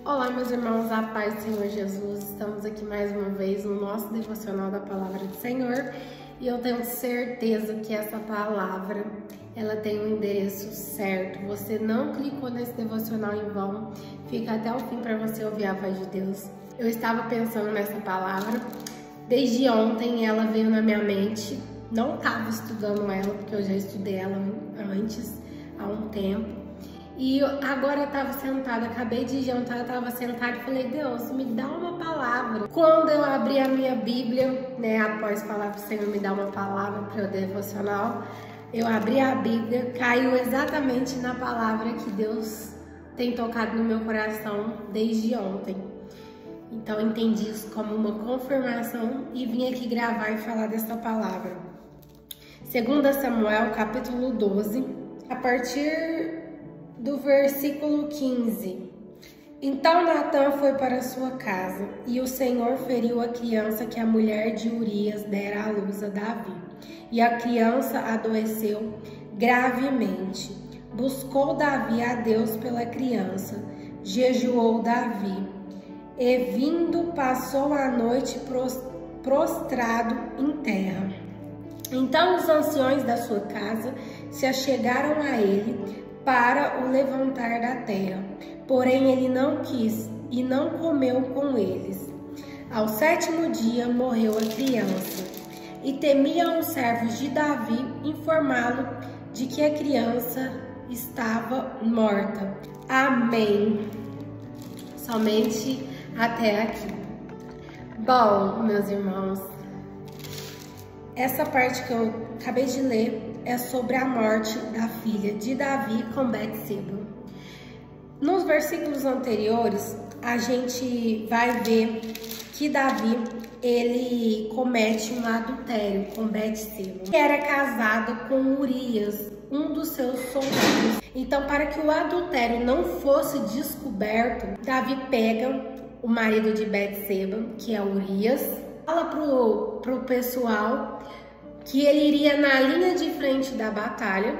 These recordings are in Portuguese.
Olá, meus irmãos, a paz do Senhor Jesus. Estamos aqui mais uma vez no nosso devocional da Palavra do Senhor e eu tenho certeza que essa palavra, ela tem um endereço certo. Você não clicou nesse devocional em vão, fica até o fim para você ouvir a voz de Deus. Eu estava pensando nessa palavra, desde ontem ela veio na minha mente, não estava estudando ela, porque eu já estudei ela antes, há um tempo. E agora eu estava sentada, acabei de jantar, eu estava sentada e falei, Deus, me dá uma palavra. Quando eu abri a minha Bíblia, após falar para o Senhor me dar uma palavra para o devocional, eu abri a Bíblia, caiu exatamente na palavra que Deus tem tocado no meu coração desde ontem. Então eu entendi isso como uma confirmação e vim aqui gravar e falar dessa palavra. 2 Samuel, capítulo 12, a partir do versículo 15. Então Natã foi para sua casa, e o Senhor feriu a criança que a mulher de Urias dera à luz a Davi. E a criança adoeceu gravemente. Buscou Davi a Deus pela criança, jejuou Davi, e vindo passou a noite prostrado em terra. Então os anciões da sua casa se achegaram a ele para o levantar da terra. Porém ele não quis e não comeu com eles. Ao 7º dia morreu a criança, e temiam os servos de Davi informá-lo de que a criança estava morta. Amém. Somente até aqui. Bom, meus irmãos, essa parte que eu acabei de ler é sobre a morte da filha de Davi com Betseba. Nos versículos anteriores, a gente vai ver que Davi, ele comete um adultério com Betseba, que era casado com Urias, um dos seus soldados. Então, para que o adultério não fosse descoberto, Davi pega o marido de Betseba, que é Urias, fala pro pessoal que ele iria na linha de frente da batalha,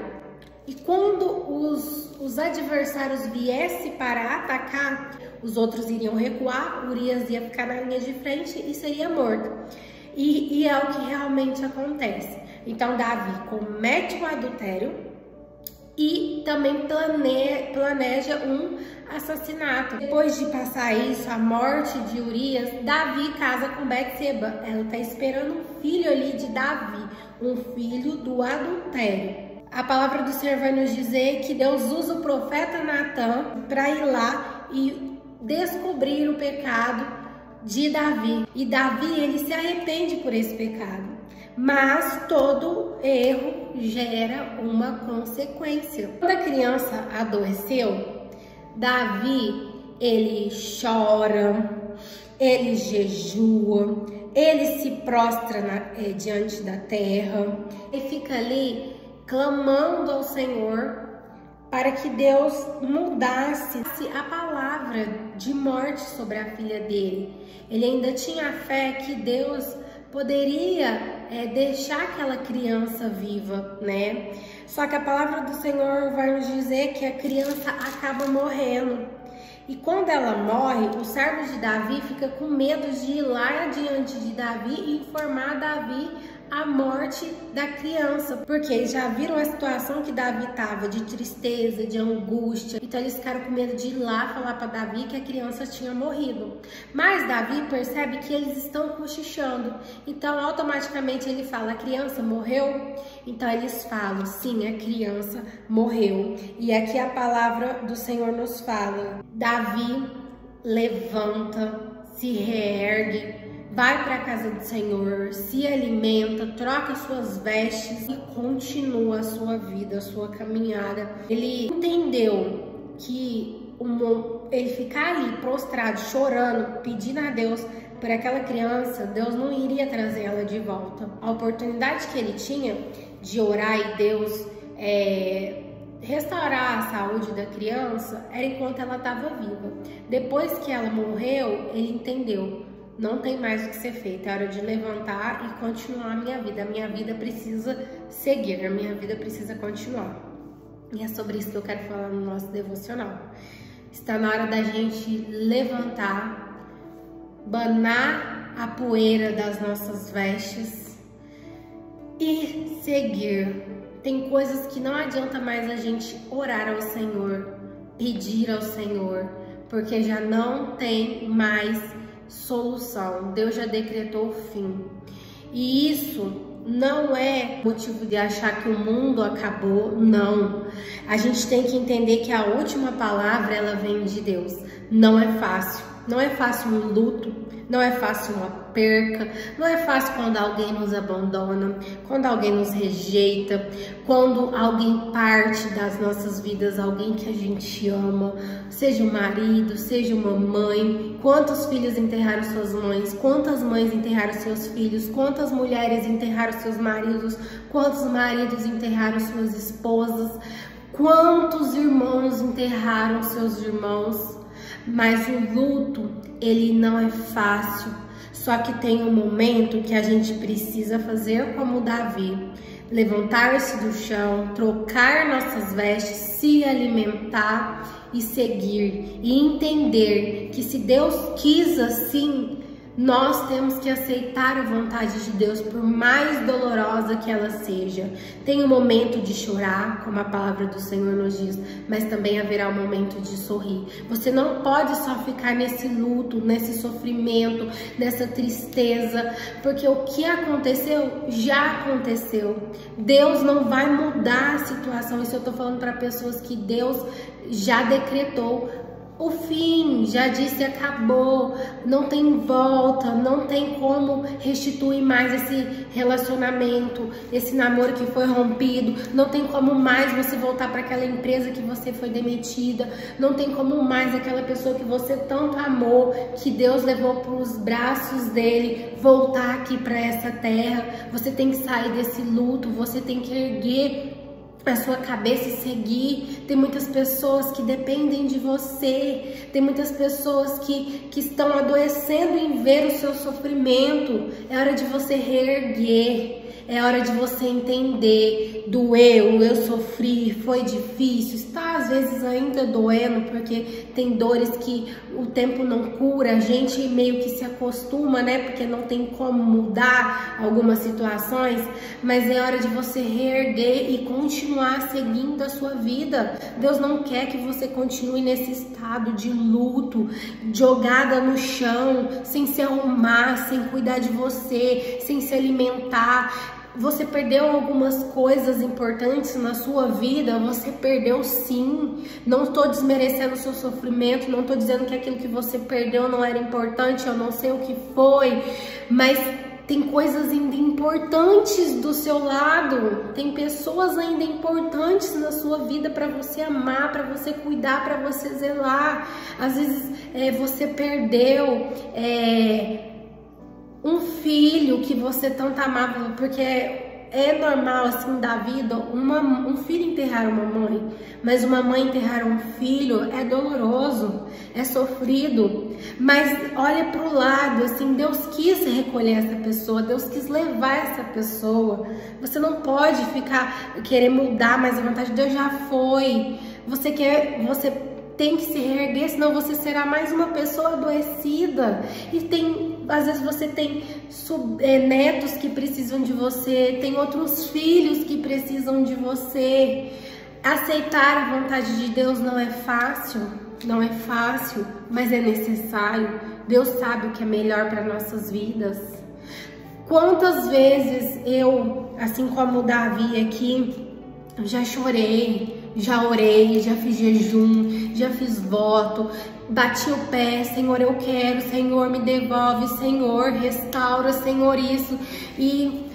e quando os adversários viessem para atacar, os outros iriam recuar, Urias ia ficar na linha de frente e seria morto. E é o que realmente acontece. Então Davi comete um adultério e também planeja um assassinato. Depois de passar isso, a morte de Urias, Davi casa com Betseba. Ela está esperando um filho ali de Davi, um filho do adultério. A palavra do Senhor vai nos dizer que Deus usa o profeta Natã para ir lá e descobrir o pecado de Davi. E Davi, ele se arrepende por esse pecado. Mas todo erro gera uma consequência. Quando a criança adoeceu, Davi, ele chora, ele jejua, ele se prostra diante da terra, ele fica ali clamando ao Senhor para que Deus mudasse a palavra de morte sobre a filha dele. Ele ainda tinha fé que Deus poderia deixar aquela criança viva, né? Só que a palavra do Senhor vai nos dizer que a criança acaba morrendo. E quando ela morre, os servos de Davi ficam com medo de ir lá diante de Davi e informar Davi a morte da criança, porque eles já viram a situação que Davi estava, de tristeza, de angústia. Então eles ficaram com medo de ir lá falar para Davi que a criança tinha morrido. Mas Davi percebe que eles estão cochichando, então automaticamente ele fala, a criança morreu? Então eles falam, sim, a criança morreu. E aqui a palavra do Senhor nos fala, Davi levanta, se reergue, vai para a casa do Senhor, se alimenta, troca suas vestes e continua a sua vida, a sua caminhada. Ele entendeu que ele ficar ali prostrado, chorando, pedindo a Deus por aquela criança, Deus não iria trazer ela de volta. A oportunidade que ele tinha de orar e Deus restaurar a saúde da criança era enquanto ela estava viva. Depois que ela morreu, ele entendeu, não tem mais o que ser feito, é hora de levantar e continuar a minha vida. A minha vida precisa seguir, a minha vida precisa continuar. E é sobre isso que eu quero falar no nosso devocional. Está na hora da gente levantar, banar a poeira das nossas vestes e seguir. Tem coisas que não adianta mais a gente orar ao Senhor, pedir ao Senhor, porque já não tem mais solução. Deus já decretou o fim. E isso não é motivo de achar que o mundo acabou, não. A gente tem que entender que a última palavra, ela vem de Deus. Não é fácil. Não é fácil um luto, não é fácil uma perca, não é fácil quando alguém nos abandona, quando alguém nos rejeita, quando alguém parte das nossas vidas, alguém que a gente ama, seja um marido, seja uma mãe. Quantos filhos enterraram suas mães? Quantas mães enterraram seus filhos? Quantas mulheres enterraram seus maridos? Quantos maridos enterraram suas esposas? Quantos irmãos enterraram seus irmãos? Mas o luto, ele não é fácil. Só que tem um momento que a gente precisa fazer como Davi. Levantar-se do chão, trocar nossas vestes, se alimentar e seguir. E entender que se Deus quis assim, nós temos que aceitar a vontade de Deus, por mais dolorosa que ela seja. Tem um momento de chorar, como a palavra do Senhor nos diz, mas também haverá um momento de sorrir. Você não pode só ficar nesse luto, nesse sofrimento, nessa tristeza, porque o que aconteceu, já aconteceu. Deus não vai mudar a situação. Isso eu tô falando para pessoas que Deus já decretou o fim, já disse, acabou, não tem volta, não tem como restituir mais esse relacionamento, esse namoro que foi rompido, não tem como mais você voltar para aquela empresa que você foi demitida, não tem como mais aquela pessoa que você tanto amou, que Deus levou para os braços dele, voltar aqui para essa terra. Você tem que sair desse luto, você tem que erguer a sua cabeça e seguir. Tem muitas pessoas que dependem de você, tem muitas pessoas que estão adoecendo em ver o seu sofrimento. É hora de você reerguer, é hora de você entender, doeu, eu sofri, foi difícil, está às vezes ainda doendo, porque tem dores que o tempo não cura, a gente meio que se acostuma, né, porque não tem como mudar algumas situações, mas é hora de você reerguer e continuar seguindo a sua vida. Deus não quer que você continue nesse estado de luto, jogada no chão, sem se arrumar, sem cuidar de você, sem se alimentar. Você perdeu algumas coisas importantes na sua vida, você perdeu sim. Não estou desmerecendo o seu sofrimento, não estou dizendo que aquilo que você perdeu não era importante, eu não sei o que foi, mas tem coisas ainda importantes do seu lado, tem pessoas ainda importantes na sua vida para você amar, para você cuidar, para você zelar. Às vezes você perdeu um filho que você tanto amava, porque é normal assim da vida, um filho enterrar uma mãe, mas uma mãe enterrar um filho é doloroso, é sofrido, mas olha pro lado, assim, Deus quis recolher essa pessoa, Deus quis levar essa pessoa. Você não pode querer mudar, mas a vontade de Deus já foi. Você tem que se reerguer, senão você será mais uma pessoa adoecida. E às vezes você tem netos que precisam de você, tem outros filhos que precisam de você. Aceitar a vontade de Deus não é fácil, mas é necessário. Deus sabe o que é melhor para nossas vidas. Quantas vezes eu, assim como o Davi aqui, já chorei, já orei, já fiz jejum, já fiz voto, bati o pé, Senhor, eu quero, Senhor, me devolve, Senhor, restaura, Senhor, isso. E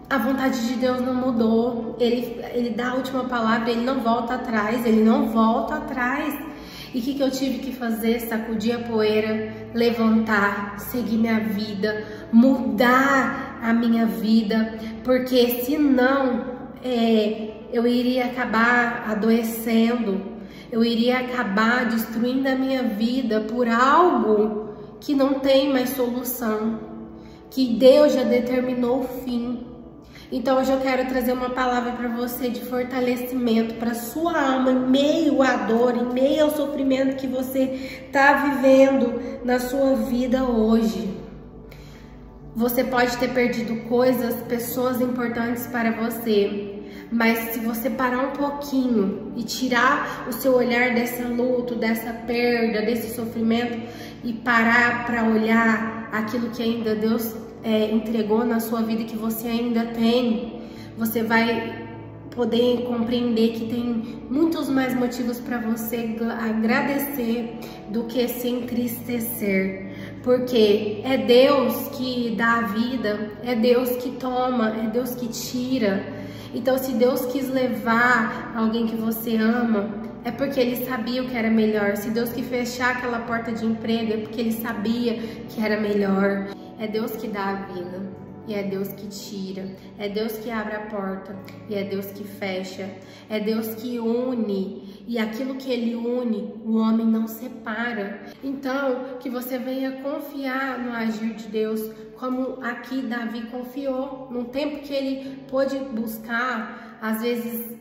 a vontade de Deus não mudou. Ele dá a última palavra, ele não volta atrás, E o que eu tive que fazer? Sacudir a poeira, levantar, seguir minha vida, mudar a minha vida, porque senão eu iria acabar adoecendo, eu iria acabar destruindo a minha vida por algo que não tem mais solução, que Deus já determinou o fim. Então hoje eu quero trazer uma palavra para você de fortalecimento para sua alma em meio à dor, em meio ao sofrimento que você está vivendo na sua vida hoje. Você pode ter perdido coisas, pessoas importantes para você, mas se você parar um pouquinho e tirar o seu olhar desse luto, dessa perda, desse sofrimento e parar para olhar aquilo que ainda Deus entregou na sua vida, que você ainda tem, você vai poder compreender que tem muitos mais motivos para você agradecer do que se entristecer. Porque é Deus que dá a vida, é Deus que toma, é Deus que tira. Então, se Deus quis levar alguém que você ama, é porque Ele sabia o que era melhor. Se Deus quis fechar aquela porta de emprego, é porque Ele sabia que era melhor. É Deus que dá a vida e é Deus que tira. É Deus que abre a porta e é Deus que fecha. É Deus que une, e aquilo que Ele une, o homem não separa. Então, que você venha confiar no agir de Deus, como aqui Davi confiou. No tempo que ele pôde buscar, às vezes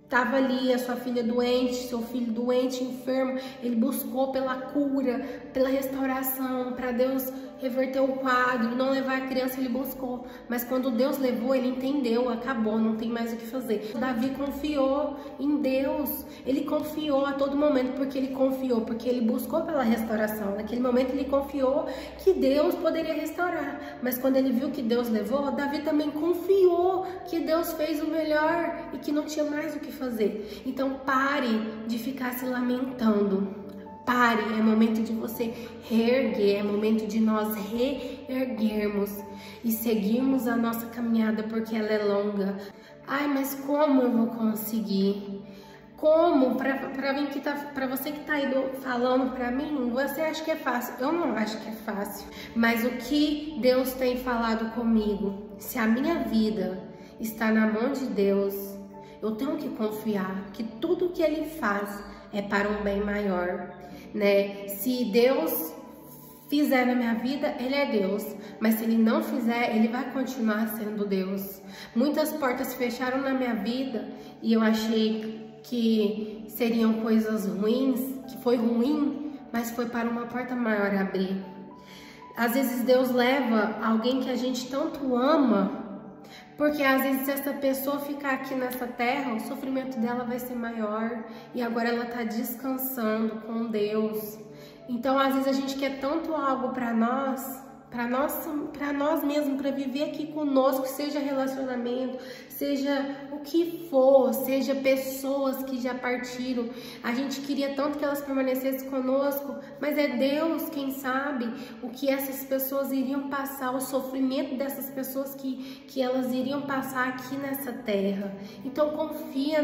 estava ali a sua filha doente, seu filho doente, enfermo, ele buscou pela cura, pela restauração, para Deus reverter o quadro, não levar a criança, ele buscou. Mas quando Deus levou, ele entendeu, acabou, não tem mais o que fazer. Davi confiou em Deus, ele confiou a todo momento, porque ele buscou pela restauração. Naquele momento ele confiou que Deus poderia restaurar, mas quando ele viu que Deus levou, Davi também confiou que Deus fez o melhor e que não tinha mais o que fazer. Então pare de ficar se lamentando. Pare, é momento de você reerguer, é momento de nós reerguermos e seguirmos a nossa caminhada, porque ela é longa. Ai, mas como eu vou conseguir? Como? Para você que tá aí falando para mim, você acha que é fácil? Eu não acho que é fácil. Mas o que Deus tem falado comigo? Se a minha vida está na mão de Deus, eu tenho que confiar que tudo que Ele faz é para um bem maior, né? Se Deus fizer na minha vida, Ele é Deus, mas se Ele não fizer, Ele vai continuar sendo Deus. Muitas portas se fecharam na minha vida e eu achei que seriam coisas ruins, que foi ruim, mas foi para uma porta maior abrir. Às vezes Deus leva alguém que a gente tanto ama, porque às vezes se essa pessoa ficar aqui nessa terra, o sofrimento dela vai ser maior e agora ela está descansando com Deus. Então às vezes a gente quer tanto algo para nós mesmos, para viver aqui conosco, seja relacionamento, seja o que for, seja pessoas que já partiram. A gente queria tanto que elas permanecessem conosco, mas é Deus quem sabe o que essas pessoas iriam passar, o sofrimento dessas pessoas que elas iriam passar aqui nessa terra. Então confia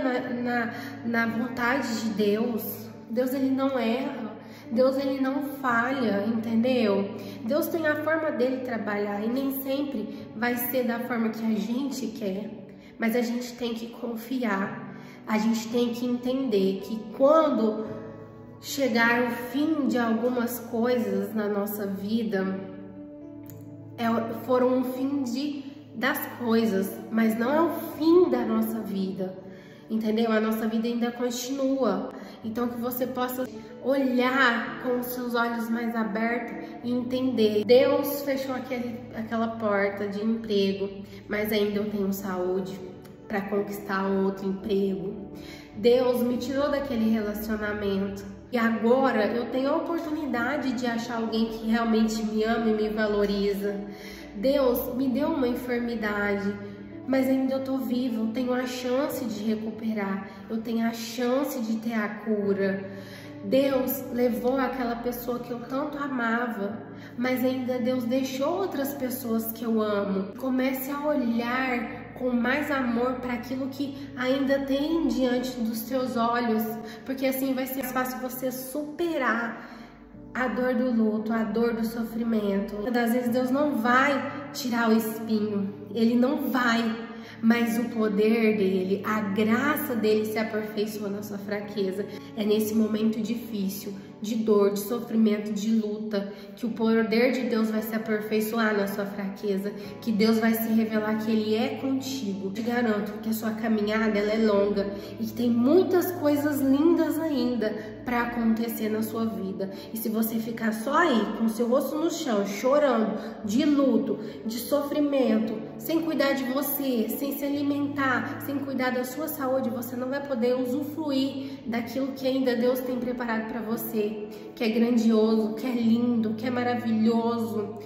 na vontade de Deus. Deus, Ele não erra. Deus, Ele não falha, entendeu? Deus tem a forma dele trabalhar e nem sempre vai ser da forma que a gente quer, mas a gente tem que confiar, a gente tem que entender que quando chegar o fim de algumas coisas na nossa vida, foram o fim das coisas, mas não é o fim da nossa vida, entendeu? A nossa vida ainda continua. Então que você possa olhar com os seus olhos mais abertos e entender. Deus fechou aquela porta de emprego, mas ainda eu tenho saúde para conquistar outro emprego. Deus me tirou daquele relacionamento e agora eu tenho a oportunidade de achar alguém que realmente me ama e me valoriza. Deus me deu uma enfermidade, mas ainda eu tô viva, eu tenho a chance de recuperar, eu tenho a chance de ter a cura. Deus levou aquela pessoa que eu tanto amava, mas ainda Deus deixou outras pessoas que eu amo. Comece a olhar com mais amor para aquilo que ainda tem diante dos seus olhos, porque assim vai ser mais fácil você superar a dor do luto, a dor do sofrimento. Às vezes Deus não vai tirar o espinho, Ele não vai, mas o poder dele, a graça dele se aperfeiçoa na sua fraqueza. É nesse momento difícil de dor, de sofrimento, de luta, que o poder de Deus vai se aperfeiçoar na sua fraqueza, que Deus vai se revelar que Ele é contigo. Te garanto que a sua caminhada ela é longa e que tem muitas coisas lindas ainda para acontecer na sua vida. E se você ficar só aí, com seu rosto no chão, chorando, de luto, de sofrimento, sem cuidar de você, sem se alimentar, sem cuidar da sua saúde, você não vai poder usufruir daquilo que ainda Deus tem preparado para você, que é grandioso, que é lindo, que é maravilhoso.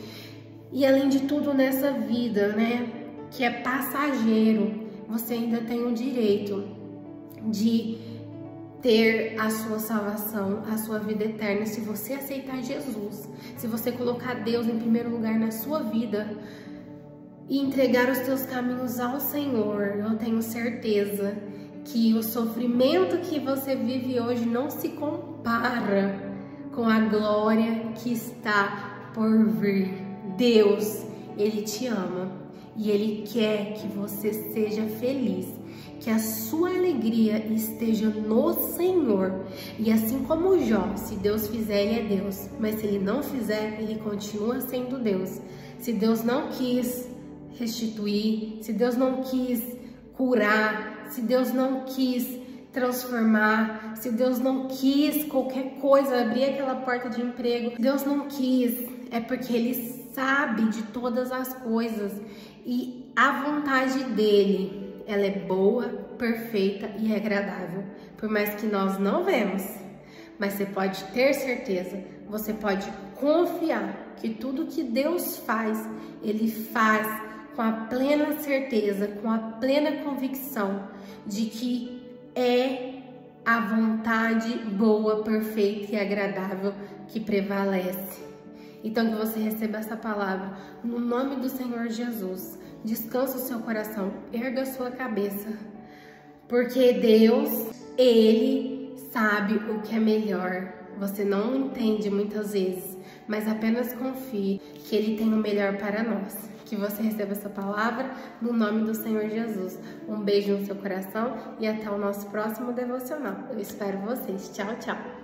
E além de tudo nessa vida, né, que é passageiro, você ainda tem o direito de ter a sua salvação, a sua vida eterna, se você aceitar Jesus, se você colocar Deus em primeiro lugar na sua vida e entregar os teus caminhos ao Senhor. Eu tenho certeza que o sofrimento que você vive hoje não se compara com a glória que está por vir. Deus, Ele te ama e Ele quer que você seja feliz, que a sua alegria esteja no Senhor. E assim como Jó, se Deus fizer, Ele é Deus, mas se Ele não fizer, Ele continua sendo Deus. Se Deus não quis restituir, se Deus não quis curar, se Deus não quis transformar, se Deus não quis qualquer coisa, abrir aquela porta de emprego, Deus não quis, é porque Ele sabe de todas as coisas e a vontade dEle, ela é boa, perfeita e agradável, por mais que nós não vemos, mas você pode ter certeza, você pode confiar que tudo que Deus faz, Ele faz com a plena certeza, com a plena convicção de que é a vontade boa, perfeita e agradável que prevalece. Então que você receba essa palavra no nome do Senhor Jesus. Descansa o seu coração, erga a sua cabeça, porque Deus, Ele sabe o que é melhor. Você não entende muitas vezes, mas apenas confie que Ele tem o melhor para nós. Que você receba essa palavra no nome do Senhor Jesus. Um beijo no seu coração e até o nosso próximo devocional. Eu espero vocês. Tchau, tchau.